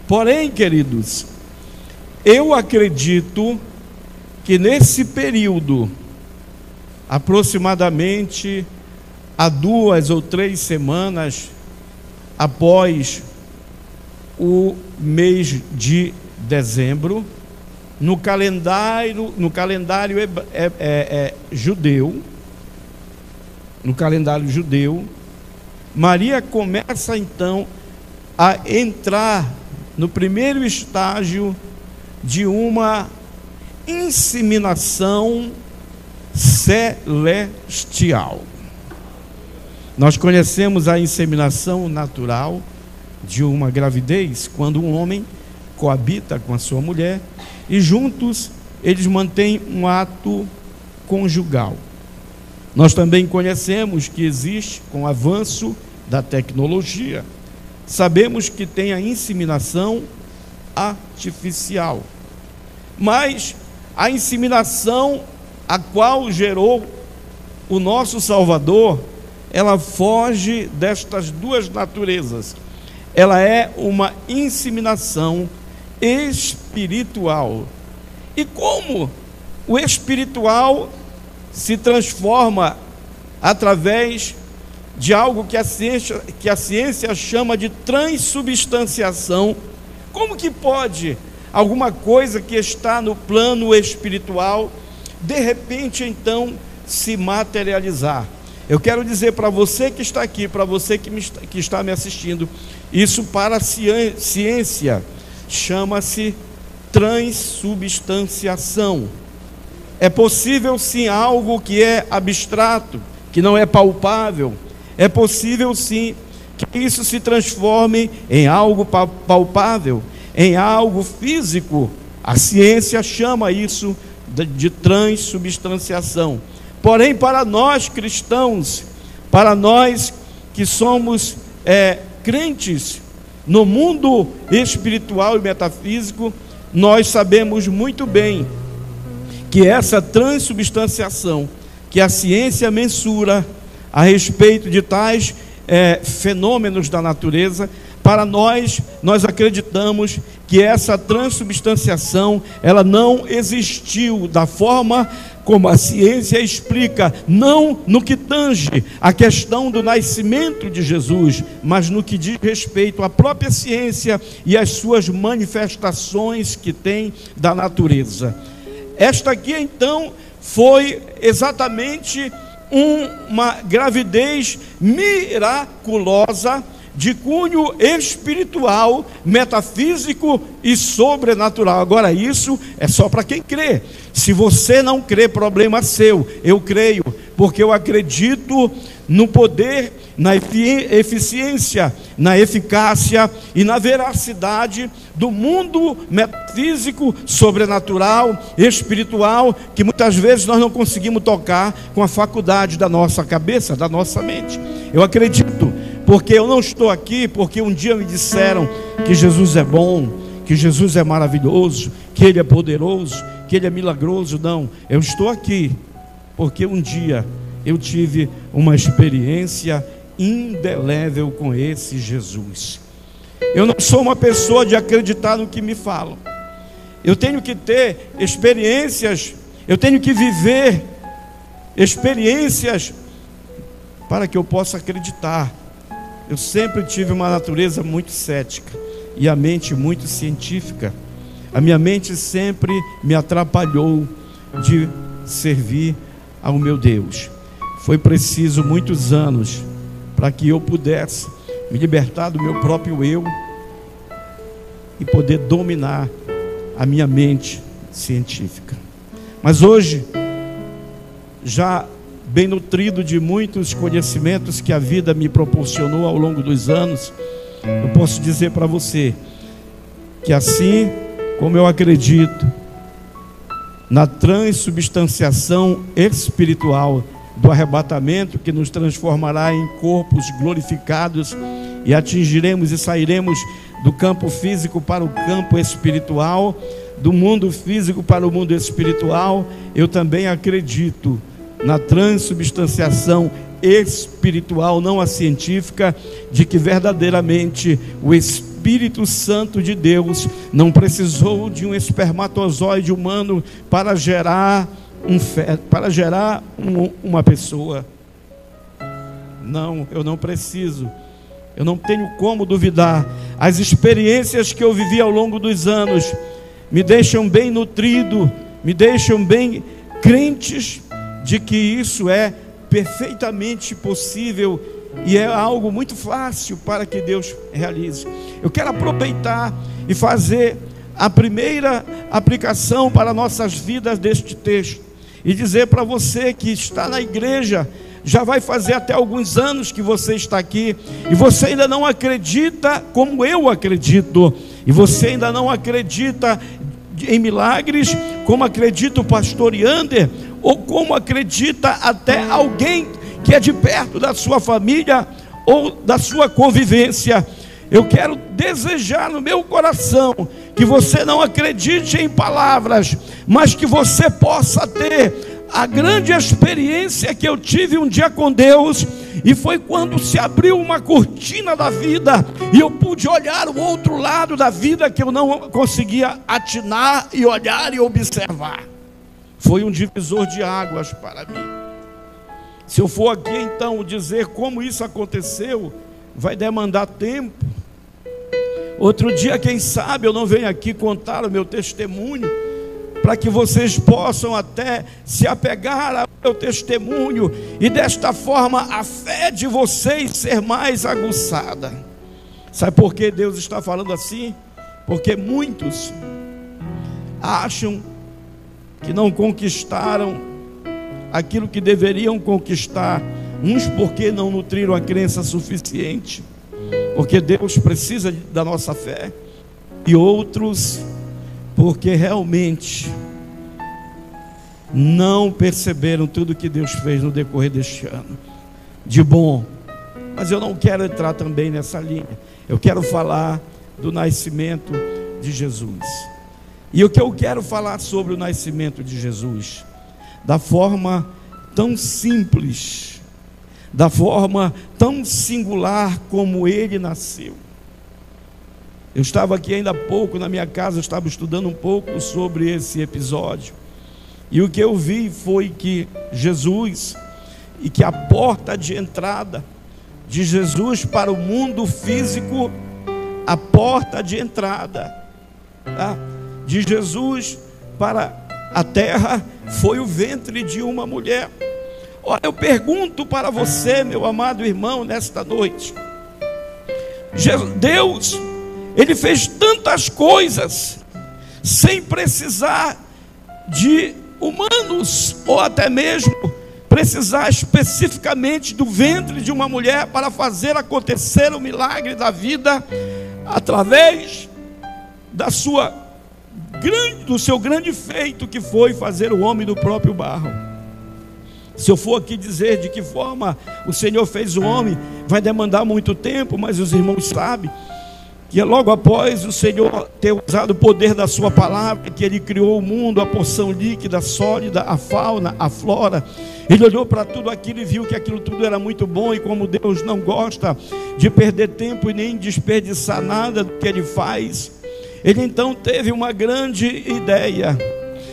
Porém, queridos, eu acredito que nesse período, aproximadamente há 2 ou 3 semanas após o mês de dezembro, no calendário judeu, Maria começa então a entrar no primeiro estágio de uma inseminação celestial. Nós conhecemos a inseminação natural de uma gravidez, quando um homem coabita com a sua mulher e juntos eles mantêm um ato conjugal. Nós também conhecemos que existe, com o avanço da tecnologia, sabemos que tem a inseminação artificial. Mas a inseminação a qual gerou o nosso Salvador, ela foge destas duas naturezas. Ela é uma inseminação espiritual. E como o espiritual se transforma através de algo que a ciência chama de transubstanciação, como que pode alguma coisa que está no plano espiritual, de repente então se materializar? Eu quero dizer para você que está aqui, para você que está me assistindo, isso para a ciência chama-se transubstanciação. É possível sim algo que é abstrato, que não é palpável, é possível sim que isso se transforme em algo palpável, em algo físico. A ciência chama isso de transubstanciação. Porém, para nós cristãos, para nós que somos crentes no mundo espiritual e metafísico, nós sabemos muito bem que essa transubstanciação que a ciência mensura a respeito de tais fenômenos da natureza, para nós acreditamos que essa transubstanciação, ela não existiu da forma como a ciência explica, não no que tange a questão do nascimento de Jesus, mas no que diz respeito à própria ciência e às suas manifestações que tem da natureza. Esta aqui então foi exatamente uma gravidez miraculosa de cunho espiritual, metafísico e sobrenatural. Agora isso é só para quem crê. Se você não crê, problema seu. Eu creio, porque eu acredito no poder, na eficiência, na eficácia e na veracidade do mundo metafísico, sobrenatural, espiritual, que muitas vezes nós não conseguimos tocar com a faculdade da nossa cabeça, da nossa mente. Eu acredito, porque eu não estou aqui porque um dia me disseram que Jesus é bom, que Jesus é maravilhoso, que Ele é poderoso, que Ele é milagroso. Não, eu estou aqui porque um dia eu tive uma experiência indelével com esse Jesus. Eu não sou uma pessoa de acreditar no que me falam. Eu tenho que ter experiências, eu tenho que viver experiências para que eu possa acreditar. Eu sempre tive uma natureza muito cética e a mente muito científica. A minha mente sempre me atrapalhou de servir ao meu Deus. Foi preciso muitos anos para que eu pudesse me libertar do meu próprio eu e poder dominar a minha mente científica. Mas hoje, já bem nutrido de muitos conhecimentos que a vida me proporcionou ao longo dos anos, eu posso dizer para você que assim como eu acredito na transubstanciação espiritual do arrebatamento, que nos transformará em corpos glorificados e atingiremos e sairemos do campo físico para o campo espiritual, do mundo físico para o mundo espiritual, eu também acredito na transubstanciação espiritual, não a científica, de que verdadeamente o Espírito Santo de Deus não precisou de um espermatozoide humano para gerar uma pessoa. Não, eu não preciso. Eu não tenho como duvidar. As experiências que eu vivi ao longo dos anos me deixam bem nutrido, me deixam bem crentes de que isso é perfeitamente possível e é algo muito fácil para que Deus realize. Eu quero aproveitar e fazer a primeira aplicação para nossas vidas deste texto e dizer para você que está na igreja, já vai fazer até alguns anos que você está aqui, e você ainda não acredita como eu acredito, e você ainda não acredita em milagres, como acredita o pastor Yander, ou como acredita até alguém que é de perto da sua família, ou da sua convivência. Eu quero desejar no meu coração que você não acredite em palavras, mas que você possa ter a grande experiência que eu tive um dia com Deus, e foi quando se abriu uma cortina da vida, e eu pude olhar o outro lado da vida que eu não conseguia atinar e olhar e observar. Foi um divisor de águas para mim. Se eu for aqui então dizer como isso aconteceu, vai demandar tempo. Outro dia, quem sabe, eu não venho aqui contar o meu testemunho, para que vocês possam até se apegar ao meu testemunho, e desta forma a fé de vocês ser mais aguçada. Sabe por que Deus está falando assim? Porque muitos acham que não conquistaram aquilo que deveriam conquistar, uns porque não nutriram a crença suficiente, porque Deus precisa da nossa fé, e outros porque realmente não perceberam tudo que Deus fez no decorrer deste ano de bom. Mas eu não quero entrar também nessa linha. Eu quero falar do nascimento de Jesus. E o que eu quero falar sobre o nascimento de Jesus, da forma tão simples, da forma tão singular como ele nasceu. Eu estava aqui ainda há pouco na minha casa, eu estava estudando um pouco sobre esse episódio, e o que eu vi foi que Jesus, e que a porta de entrada de Jesus para o mundo físico, a porta de entrada, tá, de Jesus para a terra, foi o ventre de uma mulher. Olha, eu pergunto para você, meu amado irmão, nesta noite, Deus, Ele fez tantas coisas sem precisar de humanos, ou até mesmo precisar especificamente do ventre de uma mulher para fazer acontecer o milagre da vida, através do seu grande feito, que foi fazer o homem do próprio barro. Se eu for aqui dizer de que forma o Senhor fez o homem, vai demandar muito tempo, mas os irmãos sabem que logo após o Senhor ter usado o poder da sua palavra, que Ele criou o mundo, a porção líquida, sólida, a fauna, a flora, Ele olhou para tudo aquilo e viu que aquilo tudo era muito bom, e como Deus não gosta de perder tempo e nem desperdiçar nada do que Ele faz, Ele então teve uma grande ideia.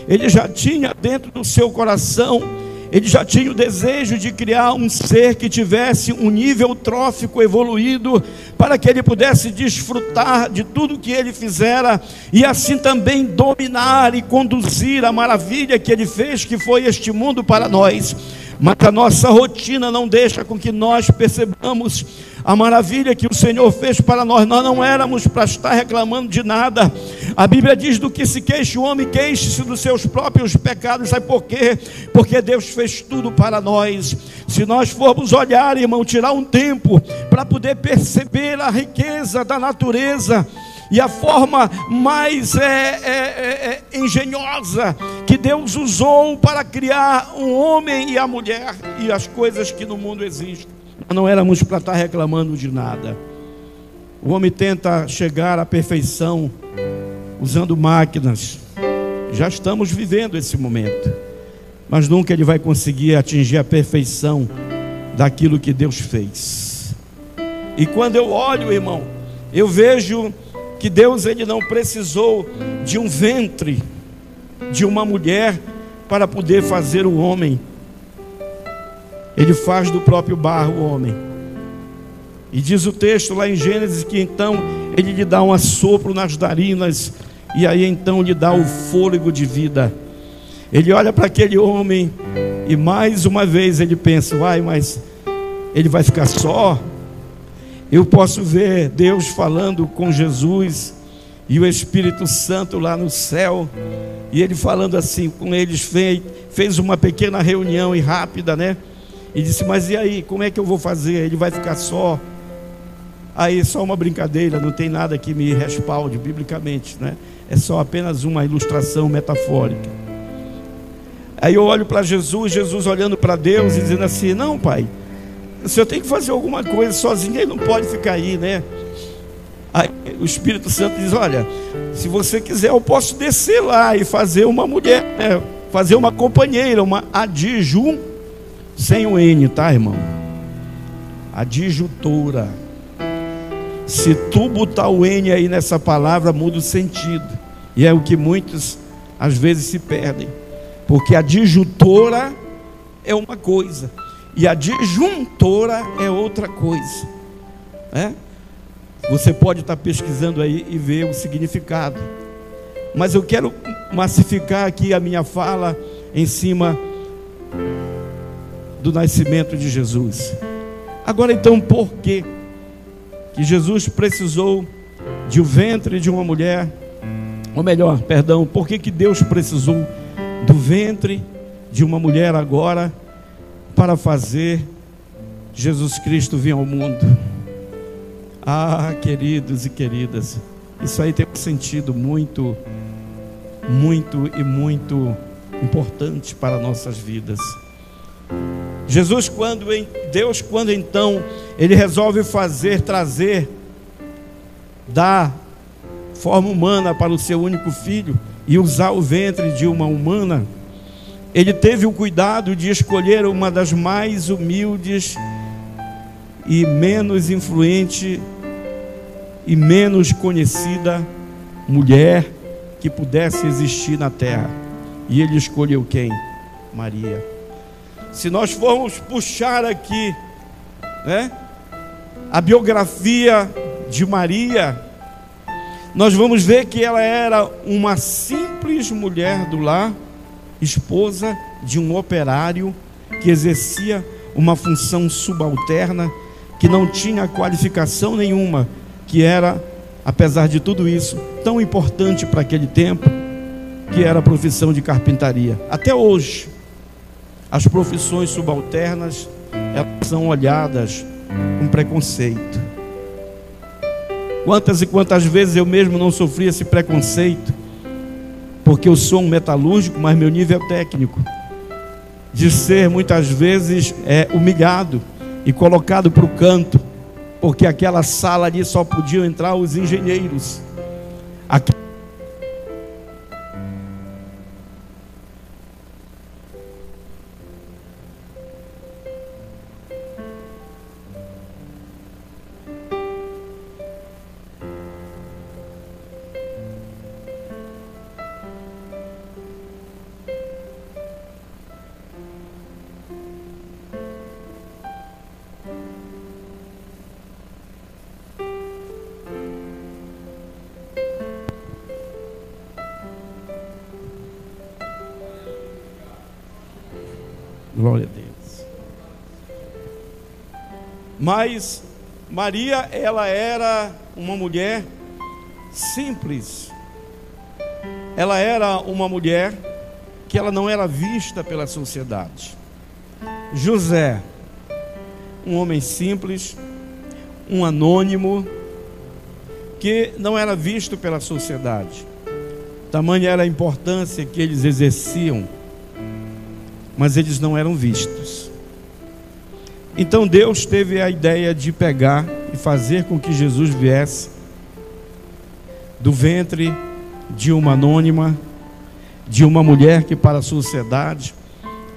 Ele já tinha dentro do seu coração, ele já tinha o desejo de criar um ser que tivesse um nível trófico evoluído, para que ele pudesse desfrutar de tudo que ele fizera, e assim também dominar e conduzir a maravilha que ele fez, que foi este mundo para nós. Mas a nossa rotina não deixa com que nós percebamos a maravilha que o Senhor fez para nós. Nós não éramos para estar reclamando de nada. A Bíblia diz: do que se queixa o homem, queixe-se dos seus próprios pecados. Sabe por quê? Porque Deus fez tudo para nós. Se nós formos olhar, irmão, tirar um tempo para poder perceber a riqueza da natureza, e a forma mais engenhosa que Deus usou para criar um homem e a mulher, e as coisas que no mundo existem, nós não éramos para estar reclamando de nada. O homem tenta chegar à perfeição usando máquinas. Já estamos vivendo esse momento, mas nunca ele vai conseguir atingir a perfeição daquilo que Deus fez. E quando eu olho, irmão, eu vejo que Deus, ele não precisou de um ventre de uma mulher para poder fazer o homem. Ele faz do próprio barro o homem. E diz o texto lá em Gênesis que então ele lhe dá um assopro nas narinas, e aí então lhe dá o fôlego de vida. Ele olha para aquele homem e mais uma vez ele pensa: uai, mas ele vai ficar só? Eu posso ver Deus falando com Jesus e o Espírito Santo lá no céu, e ele falando assim com eles, fez uma pequena reunião e rápida, né? E disse: mas e aí, como é que eu vou fazer? Ele vai ficar só? Aí só uma brincadeira, não tem nada que me respalde biblicamente, né? É só apenas uma ilustração metafórica. Aí eu olho para Jesus, Jesus olhando para Deus e dizendo assim: não, pai, o senhor tem que fazer alguma coisa sozinho, ele não pode ficar aí, né? Aí o Espírito Santo diz: olha, se você quiser eu posso descer lá e fazer uma mulher, né? Fazer uma companheira, uma adjuntora, sem o N, tá, irmão? Adjuntora. Se tu botar o N aí nessa palavra, muda o sentido. E é o que muitos às vezes se perdem, porque a adjuntora é uma coisa e a adjuntora é outra coisa, né? Você pode estar pesquisando aí e ver o significado, mas eu quero massificar aqui a minha fala em cima do nascimento de Jesus. Agora então, por que Jesus precisou de um ventre de uma mulher? Ou melhor, perdão, por que Deus precisou do ventre de uma mulher agora para fazer Jesus Cristo vir ao mundo? Ah, queridos e queridas, isso aí tem um sentido muito importante para nossas vidas. Deus, quando então ele resolve trazer da forma humana para o seu único filho e usar o ventre de uma humana, ele teve o cuidado de escolher uma das mais humildes e menos influente e menos conhecida mulher que pudesse existir na terra. E ele escolheu quem? Maria. Se nós formos puxar aqui, né, a biografia de Maria, nós vamos ver que ela era uma simples mulher do lar, esposa de um operário que exercia uma função subalterna, que não tinha qualificação nenhuma, que era, apesar de tudo isso, tão importante para aquele tempo, que era a profissão de carpintaria. Até hoje, as profissões subalternas, elas são olhadas com preconceito. Quantas e quantas vezes eu mesmo não sofri esse preconceito, porque eu sou um metalúrgico, mas meu nível é técnico, de ser muitas vezes humilhado e colocado para o canto, porque aquela sala ali só podiam entrar os engenheiros. Glória a Deus. Mas Maria, ela era uma mulher simples. Ela era uma mulher que ela não era vista pela sociedade. José, um homem simples, um anônimo, que não era visto pela sociedade. Tamanha era a importância que eles exerciam, mas eles não eram vistos. Então Deus teve a ideia de pegar e fazer com que Jesus viesse do ventre de uma anônima, de uma mulher que para a sociedade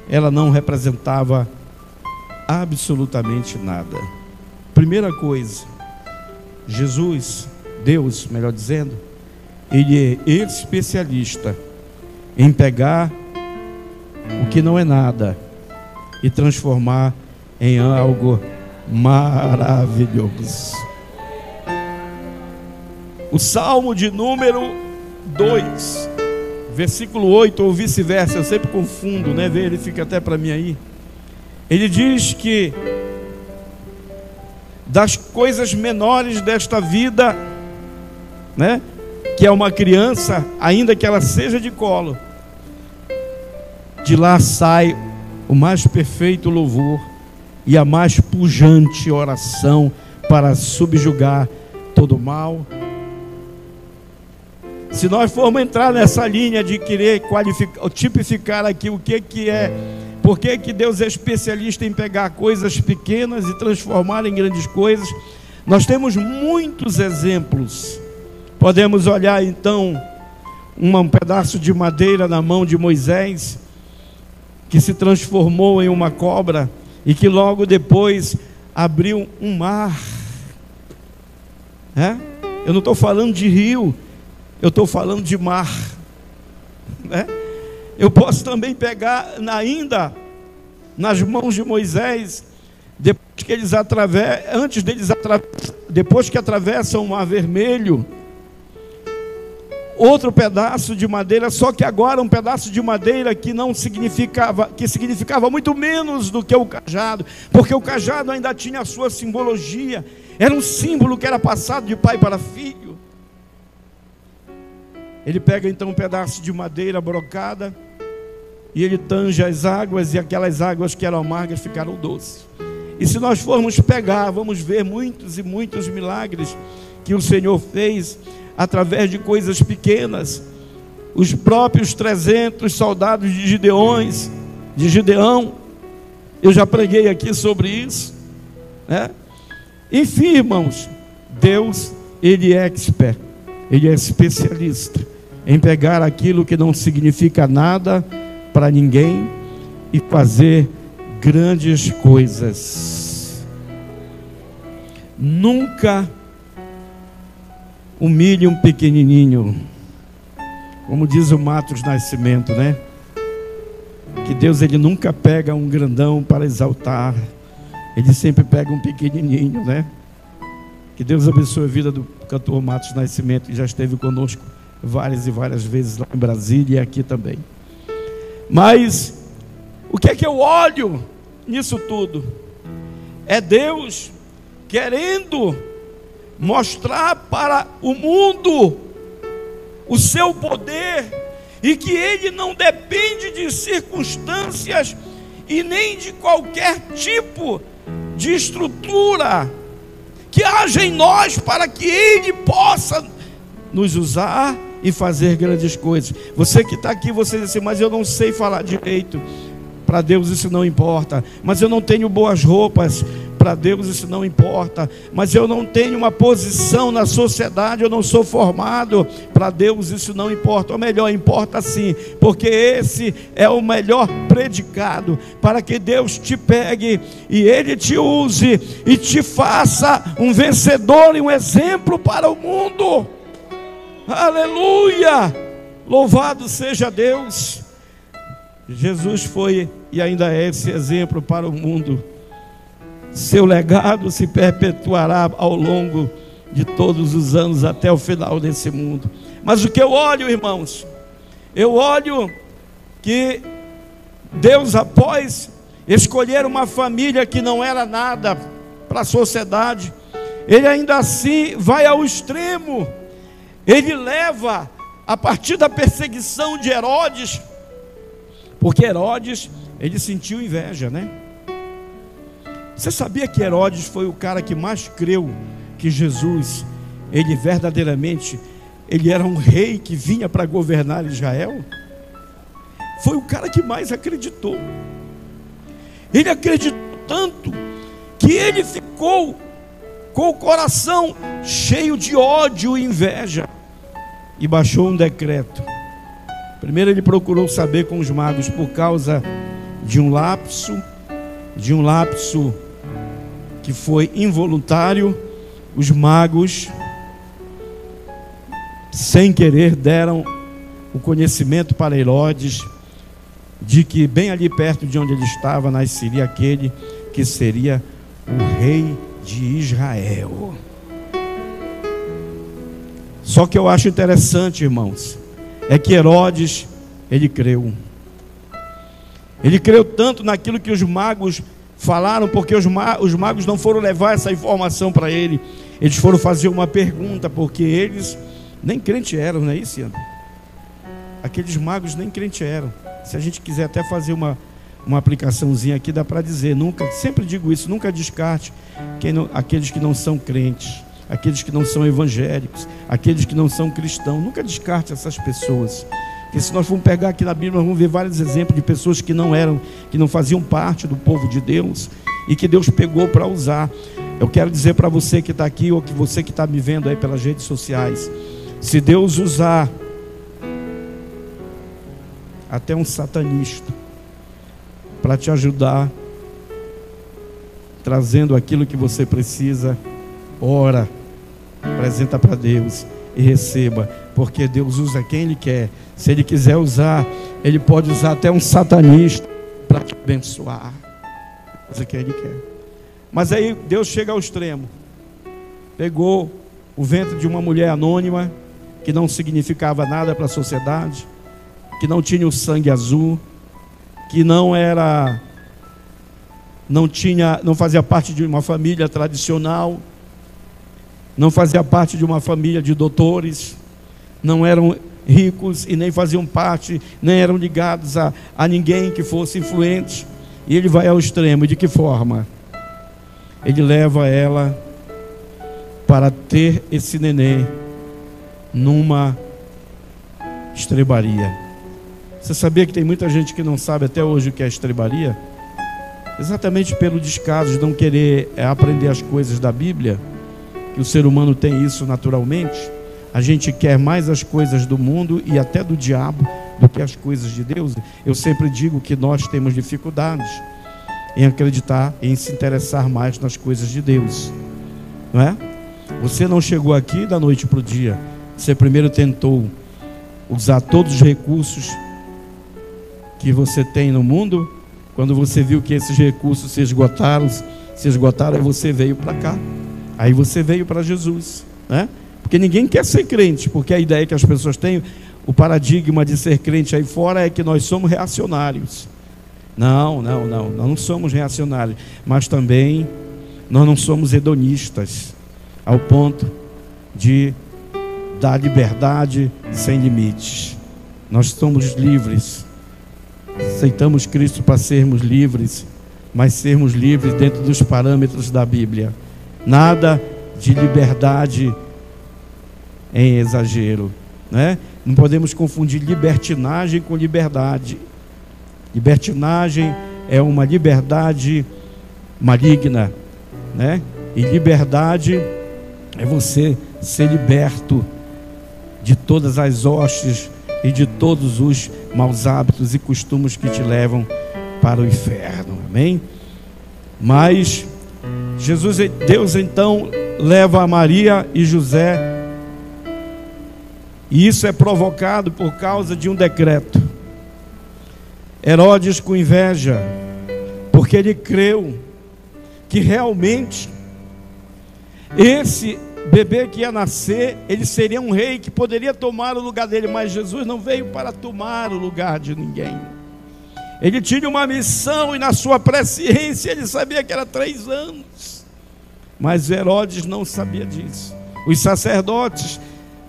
ela não representava absolutamente nada. Primeira coisa, Jesus, Deus, melhor dizendo, Ele é especialista em pegar o que não é nada e transformar em algo maravilhoso. O Salmo de número 2, versículo 8 ou vice-versa, eu sempre confundo, né? Ele fica até para mim aí. Ele diz que das coisas menores desta vida, né, que é uma criança, ainda que ela seja de colo, de lá sai o mais perfeito louvor e a mais pujante oração para subjugar todo o mal. Se nós formos entrar nessa linha de querer qualificar, tipificar aqui o que é, por que Deus é especialista em pegar coisas pequenas e transformar em grandes coisas, nós temos muitos exemplos. Podemos olhar então um pedaço de madeira na mão de Moisés, que se transformou em uma cobra e que logo depois abriu um mar. Eu não estou falando de rio, eu estou falando de mar, né? Eu posso também pegar ainda nas mãos de Moisés, depois que atravessam o Mar Vermelho, outro pedaço de madeira, só que agora um pedaço de madeira que significava muito menos do que o cajado, porque o cajado ainda tinha a sua simbologia, era um símbolo que era passado de pai para filho. Ele pega então um pedaço de madeira brocada e ele tange as águas, e aquelas águas que eram amargas ficaram doces. E se nós formos pegar, vamos ver muitos e muitos milagres que o Senhor fez através de coisas pequenas. Os próprios 300 soldados de Gideão, eu já preguei aqui sobre isso, né? Enfim, irmãos, Deus, Ele é expert, Ele é especialista em pegar aquilo que não significa nada para ninguém e fazer grandes coisas. Nunca humilhe um pequenininho, como diz o Matos Nascimento, né? Que Deus, Ele nunca pega um grandão para exaltar, Ele sempre pega um pequenininho, né? Que Deus abençoe a vida do cantor Matos Nascimento, que já esteve conosco várias e várias vezes lá em Brasília e aqui também. Mas o que é que eu olho nisso tudo? É Deus querendo mostrar para o mundo o seu poder, e que Ele não depende de circunstâncias e nem de qualquer tipo de estrutura que haja em nós, para que Ele possa nos usar e fazer grandes coisas. Você que está aqui, você diz assim: mas eu não sei falar direito. Para Deus isso não importa. Mas eu não tenho boas roupas. Para Deus isso não importa. Mas eu não tenho uma posição na sociedade, eu não sou formado. Para Deus isso não importa. Ou melhor, importa sim, porque esse é o melhor predicado, para que Deus te pegue e Ele te use e te faça um vencedor e um exemplo para o mundo. Aleluia! Louvado seja Deus. Jesus foi e ainda é esse exemplo para o mundo. Seu legado se perpetuará ao longo de todos os anos até o final desse mundo. Mas o que eu olho, irmãos, eu olho que Deus, após escolher uma família que não era nada para a sociedade, Ele ainda assim vai ao extremo. Ele leva, a partir da perseguição de Herodes, porque Herodes, ele sentiu inveja, né? Você sabia que Herodes foi o cara que mais creu que Jesus, ele verdadeiramente, ele era um rei que vinha para governar Israel? Foi o cara que mais acreditou. Ele acreditou tanto que ele ficou com o coração cheio de ódio e inveja, e baixou um decreto. Primeiro ele procurou saber com os magos, por causa de um lapso de um lapso que foi involuntário, os magos, sem querer, deram o conhecimento para Herodes de que bem ali perto de onde ele estava nasceria aquele que seria o rei de Israel. Só que eu acho interessante, irmãos, é que Herodes, ele creu. Ele creu tanto naquilo que os magos falaram, porque os magos não foram levar essa informação para ele. Eles foram fazer uma pergunta, porque eles nem crente eram, não é isso, Ian? Aqueles magos nem crente eram. Se a gente quiser até fazer uma aplicaçãozinha aqui, dá para dizer, nunca, sempre digo isso, nunca descarte aqueles que não são crentes, aqueles que não são evangélicos, aqueles que não são cristãos, nunca descarte essas pessoas. Porque se nós formos pegar aqui na Bíblia, nós vamos ver vários exemplos de pessoas que não faziam parte do povo de Deus e que Deus pegou para usar. Eu quero dizer para você que está aqui, ou que você que está me vendo aí pelas redes sociais, se Deus usar até um satanista para te ajudar, trazendo aquilo que você precisa, ora, apresenta para Deus e receba, porque Deus usa quem Ele quer. Se Ele quiser usar, Ele pode usar até um satanista para te abençoar, fazer quem Ele quer. Mas aí Deus chega ao extremo, pegou o ventre de uma mulher anônima, que não significava nada para a sociedade, que não tinha o sangue azul, que não fazia parte de uma família tradicional, não fazia parte de uma família de doutores, não eram ricos e nem faziam parte, nem eram ligados a ninguém que fosse influente. E ele vai ao extremo. De que forma? Ele leva ela para ter esse neném numa estrebaria. Você sabia que tem muita gente que não sabe até hoje o que é estrebaria? Exatamente pelo descaso de não querer aprender as coisas da Bíblia, que o ser humano tem isso naturalmente. A gente quer mais as coisas do mundo e até do diabo do que as coisas de Deus. Eu sempre digo que nós temos dificuldades em acreditar, em se interessar mais nas coisas de Deus, não é? Você não chegou aqui da noite para o dia. Você primeiro tentou usar todos os recursos que você tem no mundo. Quando você viu que esses recursos se esgotaram, aí você veio para cá. Aí você veio para Jesus, né? Porque ninguém quer ser crente, porque a ideia que as pessoas têm, o paradigma de ser crente aí fora é que nós somos reacionários. Não, nós não somos reacionários, mas também nós não somos hedonistas, ao ponto de dar liberdade sem limites. Nós somos livres, aceitamos Cristo para sermos livres, mas sermos livres dentro dos parâmetros da Bíblia. Nada de liberdade em exagero, né? Não podemos confundir libertinagem com liberdade. Libertinagem é uma liberdade maligna, né? E liberdade é você ser liberto de todas as hostes e de todos os maus hábitos e costumes que te levam para o inferno, amém? Mas Deus então leva a Maria e José, e isso é provocado por causa de um decreto. Herodes, com inveja, porque ele creu que realmente esse bebê que ia nascer, ele seria um rei que poderia tomar o lugar dele, mas Jesus não veio para tomar o lugar de ninguém. Ele tinha uma missão, e na sua presciência ele sabia que era 3 anos, mas Herodes não sabia disso. Os sacerdotes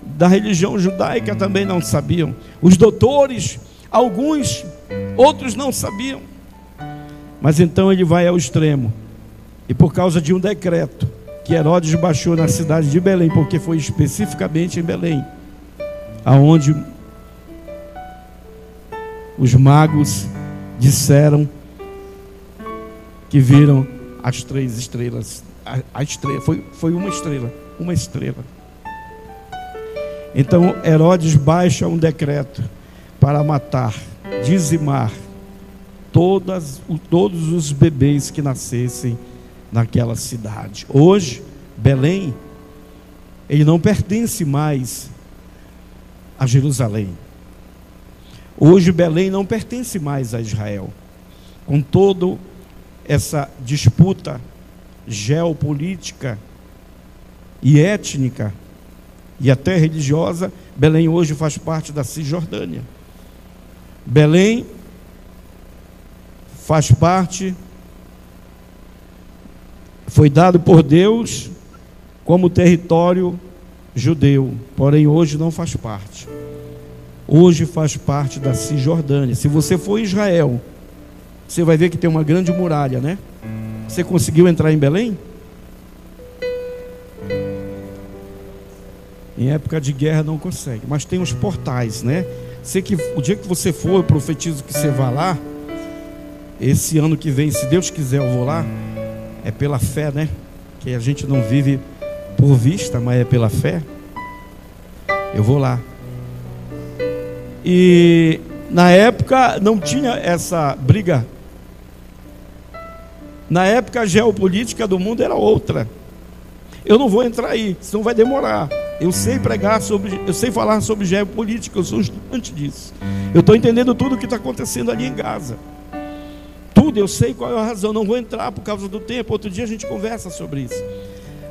da religião judaica também não sabiam, os doutores, alguns, outros não sabiam. Mas então ele vai ao extremo, e por causa de um decreto que Herodes baixou na cidade de Belém, porque foi especificamente em Belém aonde os magos disseram que viram as 3 estrelas. A estrela foi uma estrela. Então Herodes baixa um decreto para matar, dizimar todos os bebês que nascessem naquela cidade. Hoje, Belém, ele não pertence mais a Jerusalém. Hoje, Belém não pertence mais a Israel. Com toda essa disputa geopolítica e étnica e até religiosa, Belém hoje faz parte da Cisjordânia. Belém faz parte, foi dado por Deus como território judeu, porém hoje não faz parte. Hoje faz parte da Cisjordânia. Se você for em Israel, você vai ver que tem uma grande muralha, né? Você conseguiu entrar em Belém? Em época de guerra não consegue, mas tem os portais, né? Sei que o dia que você for, eu profetizo que você vá lá. Esse ano que vem, se Deus quiser, eu vou lá. É pela fé, né? Que a gente não vive por vista, mas é pela fé. Eu vou lá. E na época não tinha essa briga. Na época a geopolítica do mundo era outra. Eu não vou entrar aí, senão vai demorar. Eu sei pregar sobre, eu sei falar sobre geopolítica, eu sou estudante disso. Eu estou entendendo tudo o que está acontecendo ali em Gaza. Tudo, eu sei qual é a razão. Não vou entrar por causa do tempo. Outro dia a gente conversa sobre isso.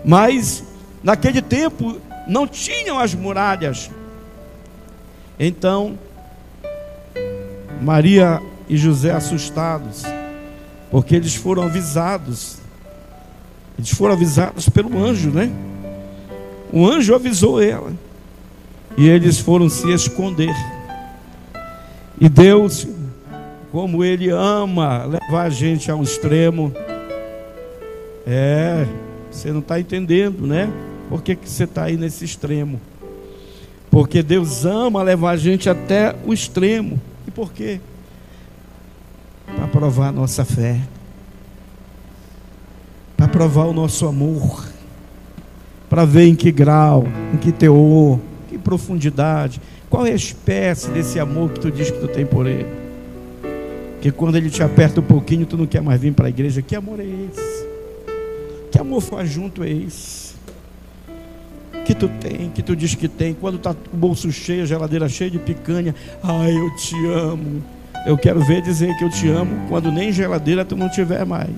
Mas naquele tempo não tinham as muralhas. Então Maria e José assustados, porque eles foram avisados. Eles foram avisados pelo anjo, né? O anjo avisou ela. E eles foram se esconder. E Deus, como Ele ama levar a gente ao extremo. Você não está entendendo, né? Por que você está aí nesse extremo? Porque Deus ama levar a gente até o extremo. E por quê? Para provar a nossa fé. Para provar o nosso amor. Para ver em que grau, em que teor, que profundidade. Qual é a espécie desse amor que tu diz que tu tem por Ele? Que quando Ele te aperta um pouquinho, tu não quer mais vir para a igreja. Que amor é esse? Que amor faz junto é esse? Que tu tem, que tu diz que tem. Quando está com o bolso cheio, a geladeira cheia de picanha. Ai, eu te amo. Eu quero ver dizer que eu te amo quando nem geladeira tu não tiver mais.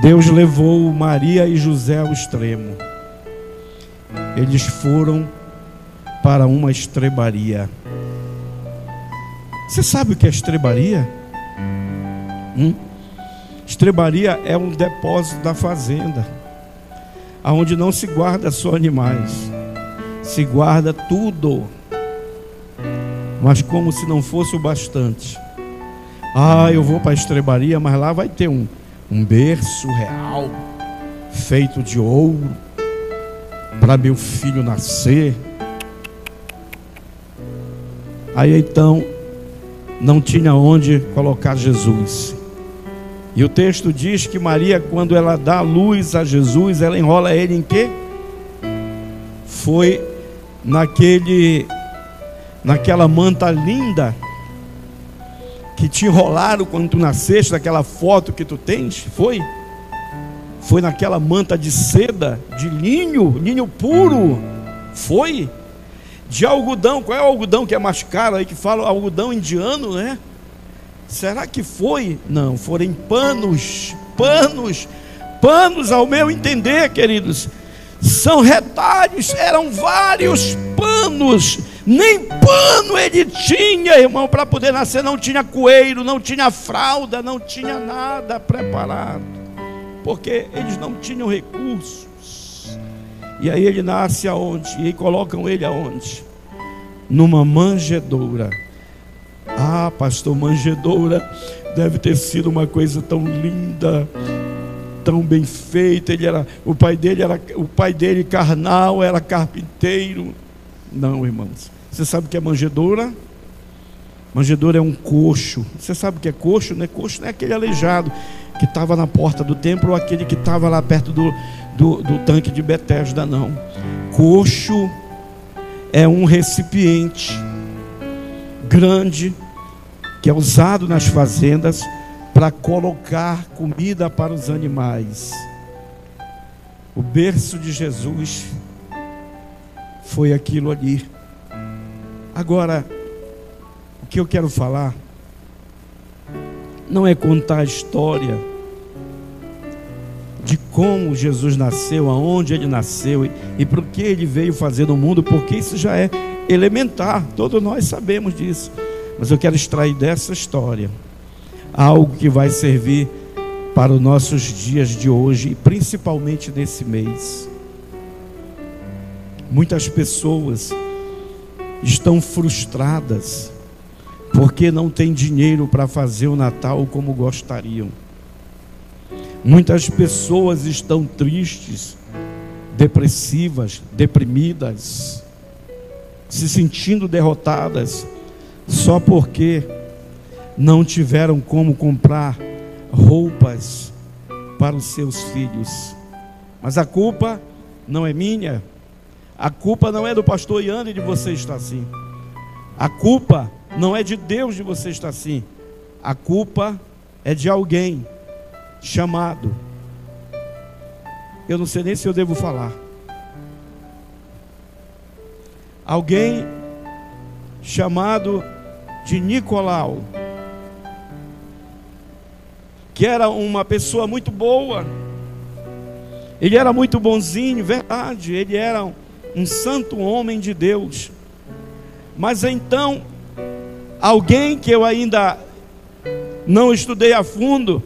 Deus levou Maria e José ao extremo. Eles foram para uma estrebaria. Você sabe o que é estrebaria? Estrebaria é um depósito da fazenda, aonde não se guarda só animais, se guarda tudo. Mas como se não fosse o bastante. Eu vou para a estrebaria, mas lá vai ter um berço real, feito de ouro, para meu filho nascer. Aí então não tinha onde colocar Jesus. E o texto diz que Maria, quando ela dá luz a Jesus, ela enrola ele em quê? Foi naquela manta linda que te enrolaram quando tu nasceste, naquela foto que tu tens. Foi naquela manta de seda, de linho puro. Foi de algodão. Qual é o algodão que é mais caro aí, que fala algodão indiano, né? Será que foi? Não, foram panos, ao meu entender, queridos, são retalhos, eram vários panos. Nem pano ele tinha, irmão, para poder nascer. Não tinha coeiro, não tinha fralda, não tinha nada preparado, porque eles não tinham recursos. E aí ele nasce aonde? E aí colocam ele aonde? Numa manjedoura. Pastor, manjedoura deve ter sido uma coisa tão linda, tão bem feita. O pai dele carnal, era carpinteiro. Não, irmãos. Você sabe o que é manjedoura? Manjedoura é um coxo. Você sabe o que é coxo? Né? Coxo não é aquele aleijado que estava na porta do templo, ou aquele que estava lá perto do tanque de Betesda, não. Coxo é um recipiente grande que é usado nas fazendas para colocar comida para os animais. O berço de Jesus foi aquilo ali. Agora, o que eu quero falar não é contar a história de como Jesus nasceu, aonde ele nasceu e por que ele veio fazer no mundo, porque isso já é elementar, todos nós sabemos disso. Mas eu quero extrair dessa história algo que vai servir para os nossos dias de hoje e principalmente nesse mês. Muitas pessoas estão frustradas porque não têm dinheiro para fazer o Natal como gostariam. Muitas pessoas estão tristes, depressivas, deprimidas, se sentindo derrotadas, só porque não tiveram como comprar roupas para os seus filhos. Mas a culpa não é minha, a culpa não é do pastor Ian de você estar assim, a culpa não é de Deus de você estar assim, a culpa é de alguém chamado, eu não sei nem se eu devo falar, alguém chamado de Nicolau, que era uma pessoa muito boa, ele era muito bonzinho, verdade, ele era um santo homem de Deus, mas então, alguém que eu ainda não estudei a fundo,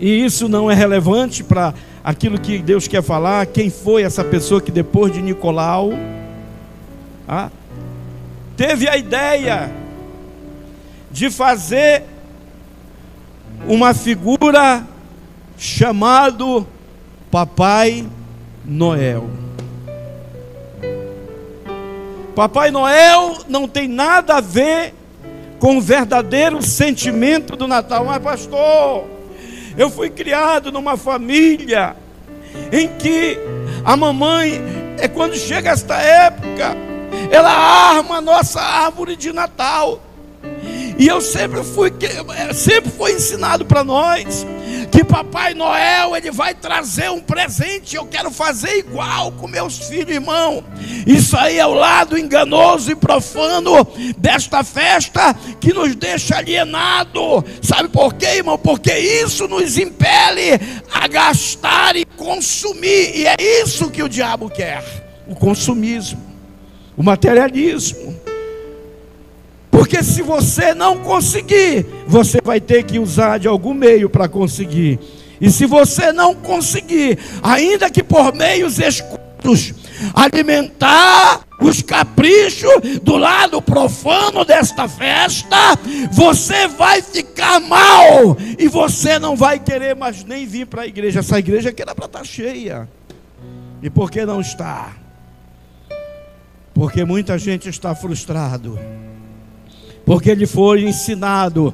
e isso não é relevante para aquilo que Deus quer falar, quem foi essa pessoa que depois de Nicolau, teve a ideia de fazer uma figura chamado Papai Noel. Papai Noel não tem nada a ver com o verdadeiro sentimento do Natal. Mas pastor, eu fui criado numa família em que a mamãe, quando chega esta época, ela arma a nossa árvore de Natal. E eu sempre foi ensinado para nós que Papai Noel, ele vai trazer um presente. Eu quero fazer igual com meus filhos, irmão. Isso aí é o lado enganoso e profano desta festa que nos deixa alienado. Sabe por quê, irmão? Porque isso nos impele a gastar e consumir. E é isso que o diabo quer: o consumismo, o materialismo. Porque se você não conseguir, você vai ter que usar de algum meio para conseguir. E se você não conseguir, ainda que por meios escuros, alimentar os caprichos do lado profano desta festa, você vai ficar mal. E você não vai querer mais nem vir para a igreja. Essa igreja aqui era para estar cheia. E por que não está? Porque muita gente está frustrado. Porque ele foi ensinado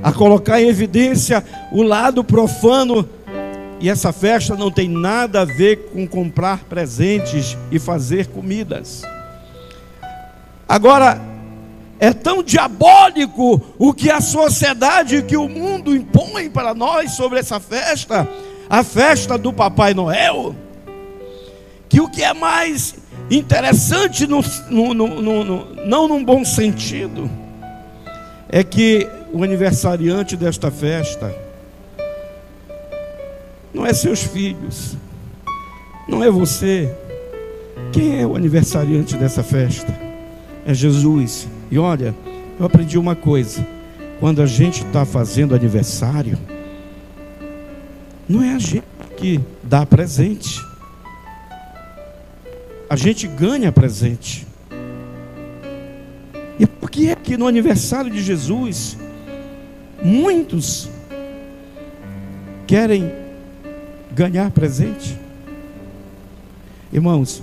a colocar em evidência o lado profano. E essa festa não tem nada a ver com comprar presentes e fazer comidas. Agora, é tão diabólico o que a sociedade e que o mundo impõe para nós sobre essa festa, a festa do Papai Noel, que o que é mais interessante, não num bom sentido, é que o aniversariante desta festa não é seus filhos, não é você. Quem é o aniversariante dessa festa? É Jesus. E olha, eu aprendi uma coisa: quando a gente está fazendo aniversário, não é a gente que dá presente, a gente ganha presente. E por que é que no aniversário de Jesus muitos querem ganhar presente? Irmãos,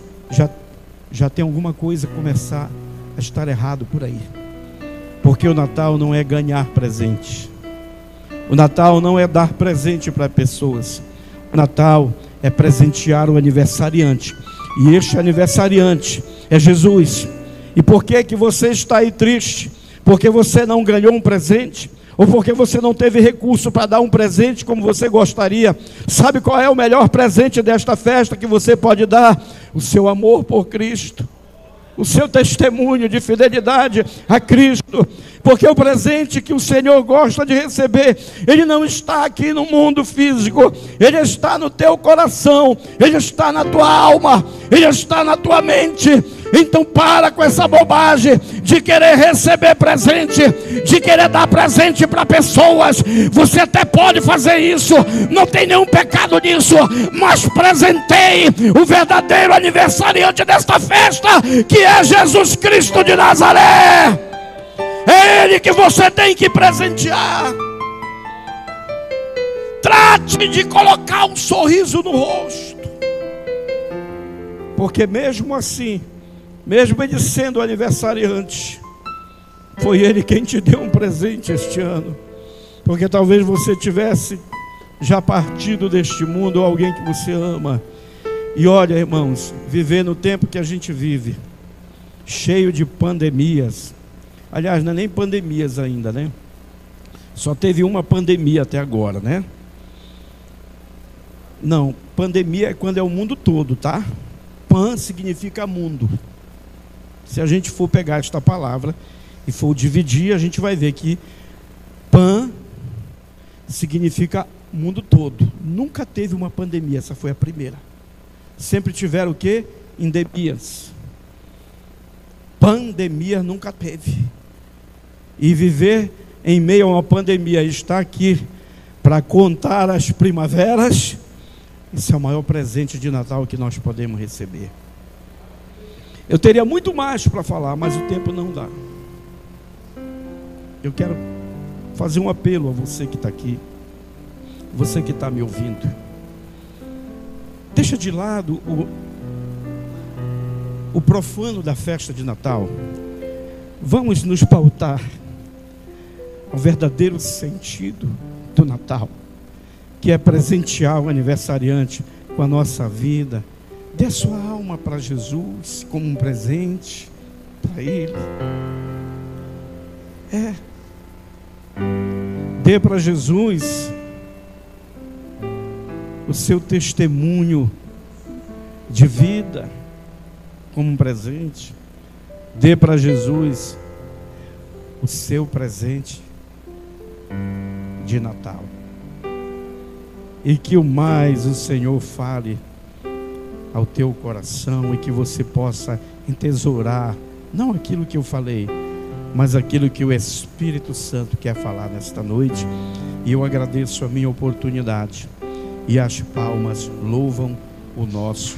já tem alguma coisa começar a estar errado por aí. Porque o Natal não é ganhar presente, o Natal não é dar presente para pessoas, o Natal é presentear o aniversariante. E este aniversariante é Jesus. E por que que você está aí triste? Porque você não ganhou um presente? ou porque você não teve recurso para dar um presente como você gostaria, sabe qual é o melhor presente desta festa que você pode dar? O seu amor por Cristo, o seu testemunho de fidelidade a Cristo, porque o presente que o Senhor gosta de receber, ele não está aqui no mundo físico, ele está no teu coração, ele está na tua alma, ele está na tua mente. Então para com essa bobagem de querer receber presente, de querer dar presente para pessoas. Você até pode fazer isso, não tem nenhum pecado nisso, mas presenteie o verdadeiro aniversariante desta festa, que é Jesus Cristo de Nazaré. É Ele que você tem que presentear. Trate de colocar um sorriso no rosto, porque mesmo assim, mesmo ele sendo aniversariante, foi Ele quem te deu um presente este ano. Porque talvez você tivesse já partido deste mundo, ou alguém que você ama. E olha, irmãos, viver no tempo que a gente vive, cheio de pandemias. Aliás, não é nem pandemias ainda, né? Só teve uma pandemia até agora, né? Não, pandemia é quando é o mundo todo, tá? Pan significa mundo. Se a gente for pegar esta palavra e for dividir, a gente vai ver que pan significa mundo todo. Nunca teve uma pandemia, essa foi a primeira. Sempre tiveram o quê? Endemias. Pandemia nunca teve. E viver em meio a uma pandemia, estar aqui para contar as primaveras, esse é o maior presente de Natal que nós podemos receber. Eu teria muito mais para falar, mas o tempo não dá. Eu quero fazer um apelo a você que está aqui, você que está me ouvindo. Deixa de lado o profano da festa de Natal. Vamos nos pautar ao verdadeiro sentido do Natal, que é presentear o aniversariante com a nossa vida. Dê a sua alma para Jesus como um presente para Ele. Dê para Jesus o seu testemunho de vida como um presente. Dê para Jesus o seu presente de Natal. E que o mais o Senhor fale ao teu coração, e que você possa entesourar, não aquilo que eu falei, mas aquilo que o Espírito Santo quer falar nesta noite. E eu agradeço a minha oportunidade, e as palmas louvam o nosso